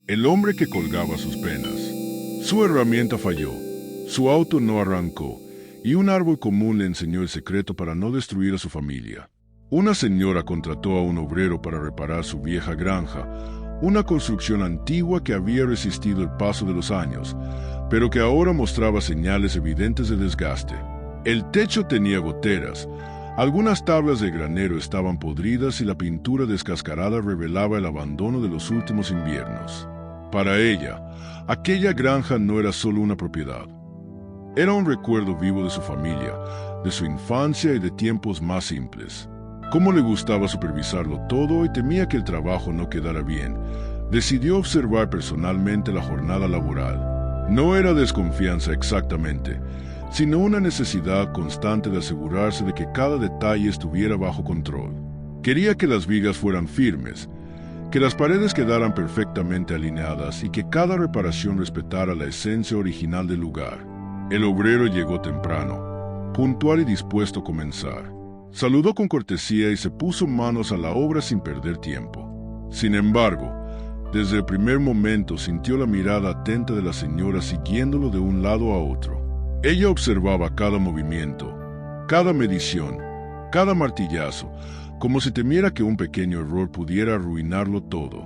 El hombre que colgaba sus penas. Su herramienta falló, su auto no arrancó, y un árbol común le enseñó el secreto para no destruir a su familia. Una señora contrató a un obrero para reparar su vieja granja, una construcción antigua que había resistido el paso de los años, pero que ahora mostraba señales evidentes de desgaste. El techo tenía goteras, algunas tablas de granero estaban podridas y la pintura descascarada revelaba el abandono de los últimos inviernos. Para ella, aquella granja no era solo una propiedad. Era un recuerdo vivo de su familia, de su infancia y de tiempos más simples. Como le gustaba supervisarlo todo y temía que el trabajo no quedara bien, decidió observar personalmente la jornada laboral. No era desconfianza exactamente, sino una necesidad constante de asegurarse de que cada detalle estuviera bajo control. Quería que las vigas fueran firmes, que las paredes quedaran perfectamente alineadas y que cada reparación respetara la esencia original del lugar. El obrero llegó temprano, puntual y dispuesto a comenzar. Saludó con cortesía y se puso manos a la obra sin perder tiempo. Sin embargo, desde el primer momento sintió la mirada atenta de la señora siguiéndolo de un lado a otro. Ella observaba cada movimiento, cada medición, cada martillazo, como si temiera que un pequeño error pudiera arruinarlo todo.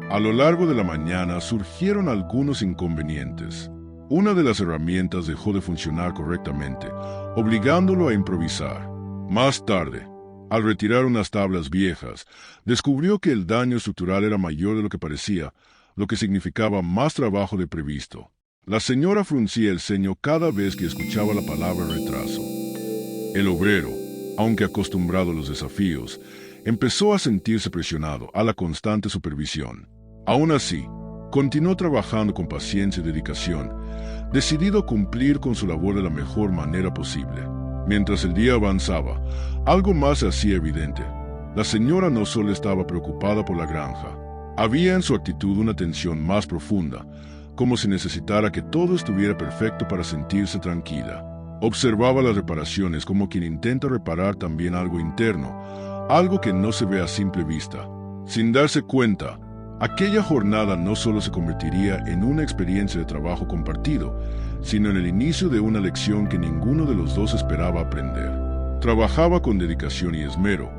A lo largo de la mañana surgieron algunos inconvenientes. Una de las herramientas dejó de funcionar correctamente, obligándolo a improvisar. Más tarde, al retirar unas tablas viejas, descubrió que el daño estructural era mayor de lo que parecía, lo que significaba más trabajo de previsto. La señora fruncía el ceño cada vez que escuchaba la palabra retraso. El obrero, aunque acostumbrado a los desafíos, empezó a sentirse presionado a la constante supervisión. Aún así, continuó trabajando con paciencia y dedicación, decidido a cumplir con su labor de la mejor manera posible. Mientras el día avanzaba, algo más se hacía evidente. La señora no solo estaba preocupada por la granja. Había en su actitud una tensión más profunda, como si necesitara que todo estuviera perfecto para sentirse tranquila. Observaba las reparaciones como quien intenta reparar también algo interno, algo que no se ve a simple vista. Sin darse cuenta, aquella jornada no solo se convertiría en una experiencia de trabajo compartido, sino en el inicio de una lección que ninguno de los dos esperaba aprender. Trabajaba con dedicación y esmero,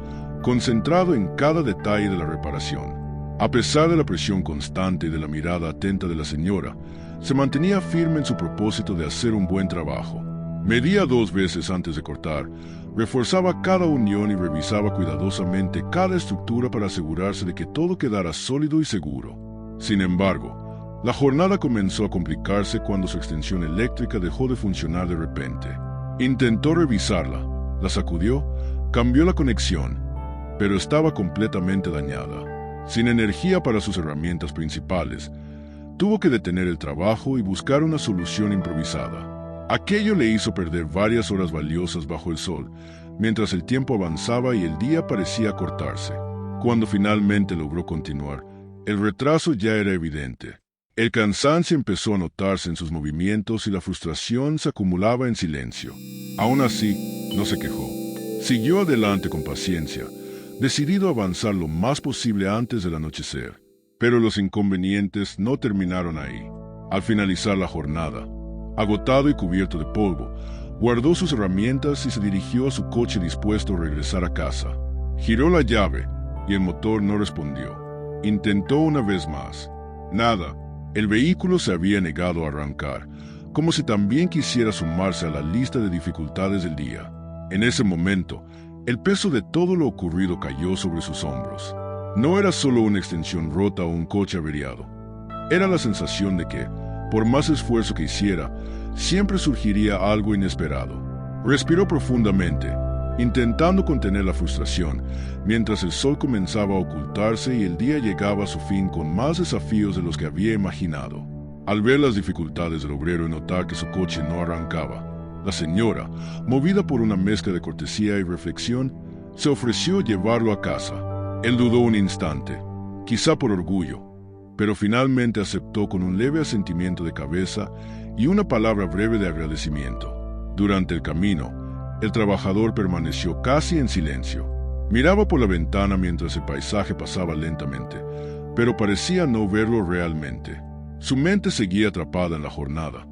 concentrado en cada detalle de la reparación. A pesar de la presión constante y de la mirada atenta de la señora, se mantenía firme en su propósito de hacer un buen trabajo. Medía 2 veces antes de cortar, reforzaba cada unión y revisaba cuidadosamente cada estructura para asegurarse de que todo quedara sólido y seguro. Sin embargo, la jornada comenzó a complicarse cuando su extensión eléctrica dejó de funcionar de repente. Intentó revisarla, la sacudió, cambió la conexión, pero estaba completamente dañada. Sin energía para sus herramientas principales, tuvo que detener el trabajo y buscar una solución improvisada. Aquello le hizo perder varias horas valiosas bajo el sol, mientras el tiempo avanzaba y el día parecía cortarse. Cuando finalmente logró continuar, el retraso ya era evidente. El cansancio empezó a notarse en sus movimientos y la frustración se acumulaba en silencio. Aún así, no se quejó. Siguió adelante con paciencia, decidido a avanzar lo más posible antes del anochecer. Pero los inconvenientes no terminaron ahí. Al finalizar la jornada, agotado y cubierto de polvo, guardó sus herramientas y se dirigió a su coche dispuesto a regresar a casa. Giró la llave y el motor no respondió. Intentó una vez más. Nada. El vehículo se había negado a arrancar, como si también quisiera sumarse a la lista de dificultades del día. En ese momento, el peso de todo lo ocurrido cayó sobre sus hombros. No era solo una extensión rota o un coche averiado. Era la sensación de que, por más esfuerzo que hiciera, siempre surgiría algo inesperado. Respiró profundamente, intentando contener la frustración, mientras el sol comenzaba a ocultarse y el día llegaba a su fin con más desafíos de los que había imaginado. Al ver las dificultades del obrero y notar que su coche no arrancaba, la señora, movida por una mezcla de cortesía y reflexión, se ofreció llevarlo a casa. Él dudó un instante, quizá por orgullo, pero finalmente aceptó con un leve asentimiento de cabeza y una palabra breve de agradecimiento. Durante el camino, el trabajador permaneció casi en silencio. Miraba por la ventana mientras el paisaje pasaba lentamente, pero parecía no verlo realmente. Su mente seguía atrapada en la jornada,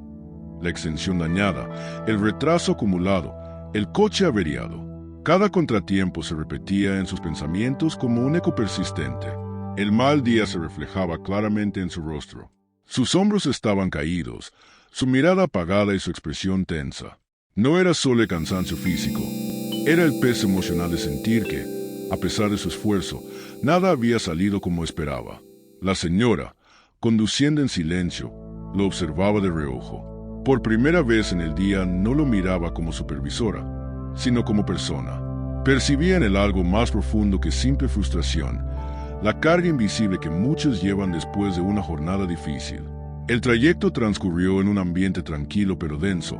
la extensión dañada, el retraso acumulado, el coche averiado. Cada contratiempo se repetía en sus pensamientos como un eco persistente. El mal día se reflejaba claramente en su rostro. Sus hombros estaban caídos, su mirada apagada y su expresión tensa. No era solo el cansancio físico, era el peso emocional de sentir que, a pesar de su esfuerzo, nada había salido como esperaba. La señora, conduciendo en silencio, lo observaba de reojo. Por primera vez en el día no lo miraba como supervisora, sino como persona. Percibía en él algo más profundo que simple frustración, la carga invisible que muchos llevan después de una jornada difícil. El trayecto transcurrió en un ambiente tranquilo pero denso,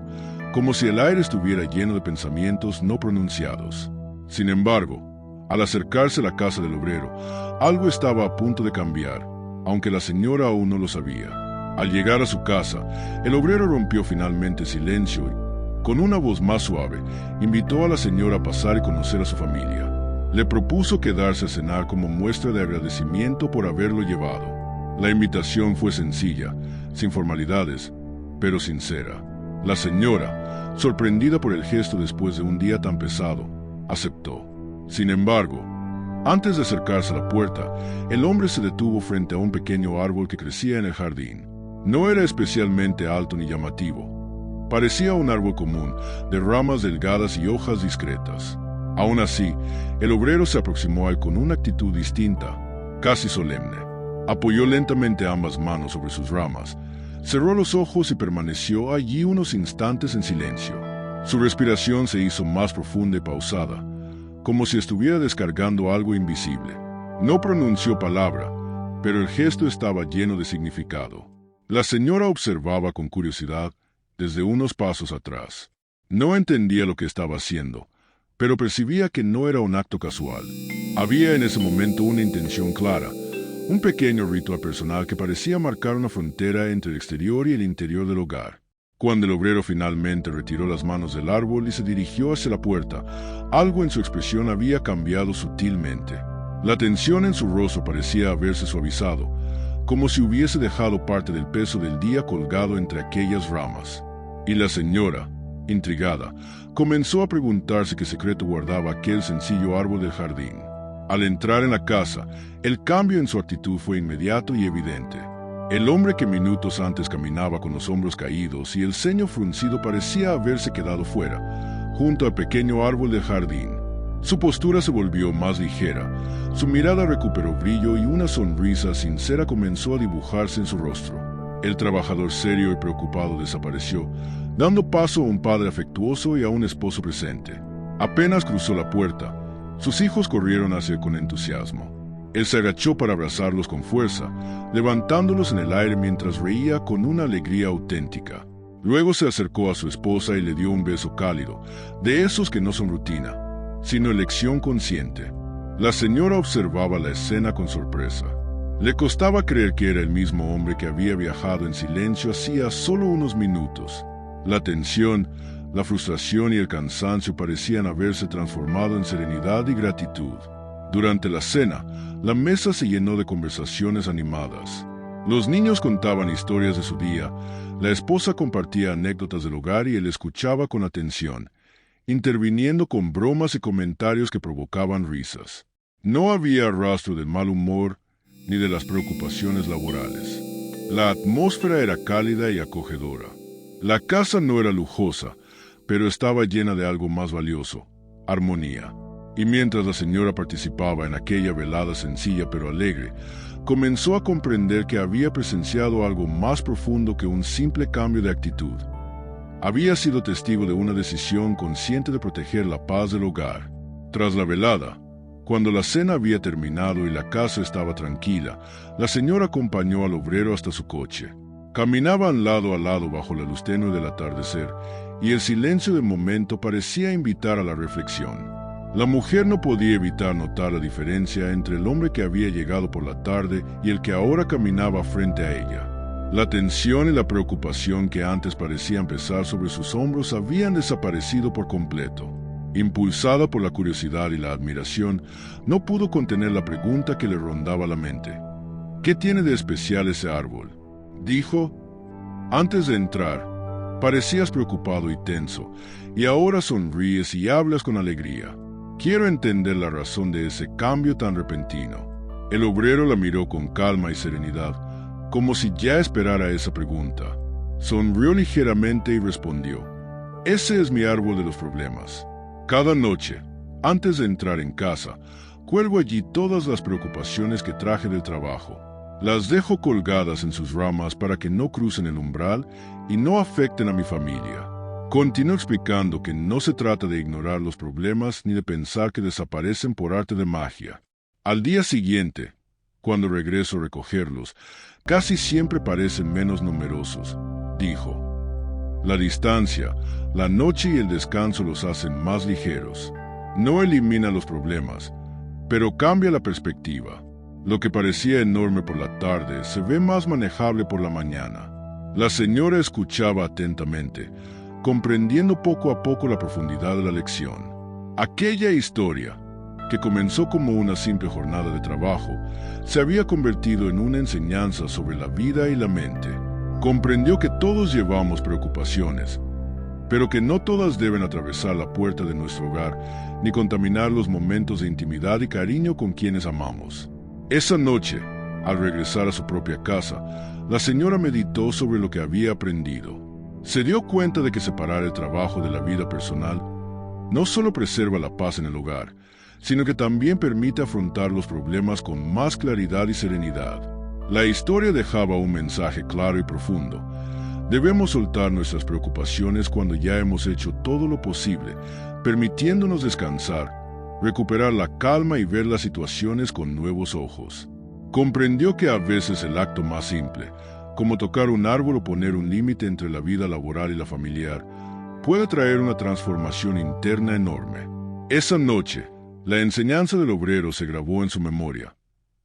como si el aire estuviera lleno de pensamientos no pronunciados. Sin embargo, al acercarse a la casa del obrero, algo estaba a punto de cambiar, aunque la señora aún no lo sabía. Al llegar a su casa, el obrero rompió finalmente el silencio y, con una voz más suave, invitó a la señora a pasar y conocer a su familia. Le propuso quedarse a cenar como muestra de agradecimiento por haberlo llevado. La invitación fue sencilla, sin formalidades, pero sincera. La señora, sorprendida por el gesto después de un día tan pesado, aceptó. Sin embargo, antes de acercarse a la puerta, el hombre se detuvo frente a un pequeño árbol que crecía en el jardín. No era especialmente alto ni llamativo. Parecía un árbol común, de ramas delgadas y hojas discretas. Aún así, el obrero se aproximó a él con una actitud distinta, casi solemne. Apoyó lentamente ambas manos sobre sus ramas, cerró los ojos y permaneció allí unos instantes en silencio. Su respiración se hizo más profunda y pausada, como si estuviera descargando algo invisible. No pronunció palabra, pero el gesto estaba lleno de significado. La señora observaba con curiosidad desde unos pasos atrás. No entendía lo que estaba haciendo, pero percibía que no era un acto casual. Había en ese momento una intención clara, un pequeño ritual personal que parecía marcar una frontera entre el exterior y el interior del hogar. Cuando el obrero finalmente retiró las manos del árbol y se dirigió hacia la puerta, algo en su expresión había cambiado sutilmente. La tensión en su rostro parecía haberse suavizado, como si hubiese dejado parte del peso del día colgado entre aquellas ramas. Y la señora, intrigada, comenzó a preguntarse qué secreto guardaba aquel sencillo árbol del jardín. Al entrar en la casa, el cambio en su actitud fue inmediato y evidente. El hombre que minutos antes caminaba con los hombros caídos y el ceño fruncido parecía haberse quedado fuera, junto al pequeño árbol del jardín. Su postura se volvió más ligera, su mirada recuperó brillo y una sonrisa sincera comenzó a dibujarse en su rostro. El trabajador serio y preocupado desapareció, dando paso a un padre afectuoso y a un esposo presente. Apenas cruzó la puerta, sus hijos corrieron hacia él con entusiasmo. Él se agachó para abrazarlos con fuerza, levantándolos en el aire mientras reía con una alegría auténtica. Luego se acercó a su esposa y le dio un beso cálido, de esos que no son rutina, sino elección consciente. La señora observaba la escena con sorpresa. Le costaba creer que era el mismo hombre que había viajado en silencio hacía solo unos minutos. La tensión, la frustración y el cansancio parecían haberse transformado en serenidad y gratitud. Durante la cena, la mesa se llenó de conversaciones animadas. Los niños contaban historias de su día, la esposa compartía anécdotas del hogar y él escuchaba con atención, interviniendo con bromas y comentarios que provocaban risas. No había rastro del mal humor ni de las preocupaciones laborales. La atmósfera era cálida y acogedora. La casa no era lujosa, pero estaba llena de algo más valioso: armonía. Y mientras la señora participaba en aquella velada sencilla pero alegre, comenzó a comprender que había presenciado algo más profundo que un simple cambio de actitud. Había sido testigo de una decisión consciente de proteger la paz del hogar. Tras la velada, cuando la cena había terminado y la casa estaba tranquila, la señora acompañó al obrero hasta su coche. Caminaban lado a lado bajo la luz tenue del atardecer, y el silencio del momento parecía invitar a la reflexión. La mujer no podía evitar notar la diferencia entre el hombre que había llegado por la tarde y el que ahora caminaba frente a ella. La tensión y la preocupación que antes parecían pesar sobre sus hombros habían desaparecido por completo. Impulsada por la curiosidad y la admiración, no pudo contener la pregunta que le rondaba la mente. ¿Qué tiene de especial ese árbol?, dijo. Antes de entrar, parecías preocupado y tenso, y ahora sonríes y hablas con alegría. Quiero entender la razón de ese cambio tan repentino. El obrero la miró con calma y serenidad, como si ya esperara esa pregunta. Sonrió ligeramente y respondió: ese es mi árbol de los problemas. Cada noche, antes de entrar en casa, cuelgo allí todas las preocupaciones que traje del trabajo. Las dejo colgadas en sus ramas para que no crucen el umbral y no afecten a mi familia. Continuó explicando que no se trata de ignorar los problemas ni de pensar que desaparecen por arte de magia. Al día siguiente, cuando regreso a recogerlos, casi siempre parecen menos numerosos, dijo. La distancia, la noche y el descanso los hacen más ligeros. No elimina los problemas, pero cambia la perspectiva. Lo que parecía enorme por la tarde se ve más manejable por la mañana. La señora escuchaba atentamente, comprendiendo poco a poco la profundidad de la lección. Aquella historia, que comenzó como una simple jornada de trabajo, se había convertido en una enseñanza sobre la vida y la mente. Comprendió que todos llevamos preocupaciones, pero que no todas deben atravesar la puerta de nuestro hogar ni contaminar los momentos de intimidad y cariño con quienes amamos. Esa noche, al regresar a su propia casa, la señora meditó sobre lo que había aprendido. Se dio cuenta de que separar el trabajo de la vida personal no solo preserva la paz en el hogar, sino que también permite afrontar los problemas con más claridad y serenidad. La historia dejaba un mensaje claro y profundo. Debemos soltar nuestras preocupaciones cuando ya hemos hecho todo lo posible, permitiéndonos descansar, recuperar la calma y ver las situaciones con nuevos ojos. Comprendió que a veces el acto más simple, como tocar un árbol o poner un límite entre la vida laboral y la familiar, puede traer una transformación interna enorme. Esa noche, la enseñanza del obrero se grabó en su memoria.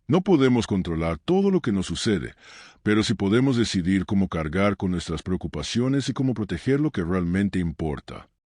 No podemos controlar todo lo que nos sucede, pero sí podemos decidir cómo cargar con nuestras preocupaciones y cómo proteger lo que realmente importa.